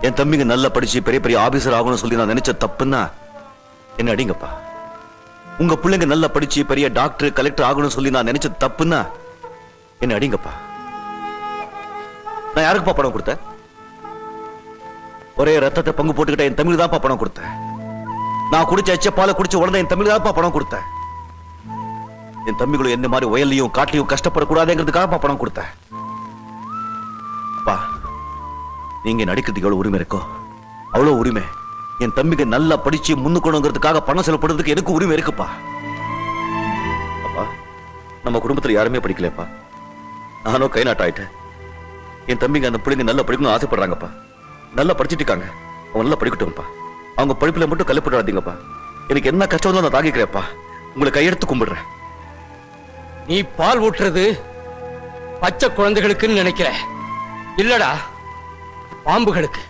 என் தம்பிங்க நல்லா படிச்சு பெரிய பெரிய ஆபீசர் ஆகணும்னு சொல்லி நான் நினைச்ச தப்புன்னா என்ன அடிங்கப்பா. உங்க பிள்ளைங்க நல்லா படிச்சு பெரிய டாக்டர் கலெக்டர் ஆகணும்னு சொல்லி நான் நினைச்ச தப்புன்னா என்ன அடிங்கப்பா. நான் யாருக்குப்பா பணம் கொடுத்தேன்? ஒரே ரத்தத்தை பங்கு போட்டுக்கிட்ட என் தமிழ் தான்ப்பா பணம் கொடுத்தேன். நான் குடிச்ச எச்ச பாலை குடிச்சு உடனே என் தமிழ் தான்ப்பா பணம் கொடுத்தேன். என் தம்பிகளும் என்ன மாதிரி வயல்லையும் காட்டிலையும் கஷ்டப்படக்கூடாதுங்கிறதுக்காக பணம் கொடுத்தேன். நீங்க நடிக்கிறதுக்கு எவ்வளவு உரிமை இருக்கோ அவ்வளவு உரிமை என் தம்பிக்கு நல்லா படிச்சு முன்னுக்கணுங்கிறதுக்காக பணம் செலப்படுறதுக்கு எனக்கு உரிமை இருக்குப்பா. அப்பா, நம்ம குடும்பத்துல யாருமே படிக்கலப்பா. நானும் கை நாட்டாயிட்டேன். என் தம்பிங்க அந்த பிள்ளைங்க நல்லா படிக்கணும்னு ஆசைப்படுறாங்கப்பா. நல்லா படிச்சுட்டு இருக்காங்க. அவங்க நல்லா படிக்கட்டும்ப்பா. அவங்க படிப்புல மட்டும் கல்லுப்படாதீங்கப்பா. எனக்கு என்ன கஷ்டம் நான் தாங்கிக்கிறேன்ப்பா. உங்களை கையெடுத்து கும்பிடுறேன். நீ பால் ஊட்டுறது பச்சை குழந்தைகளுக்குன்னு நினைக்கிற இல்லடா, பாம்புகளுக்கு.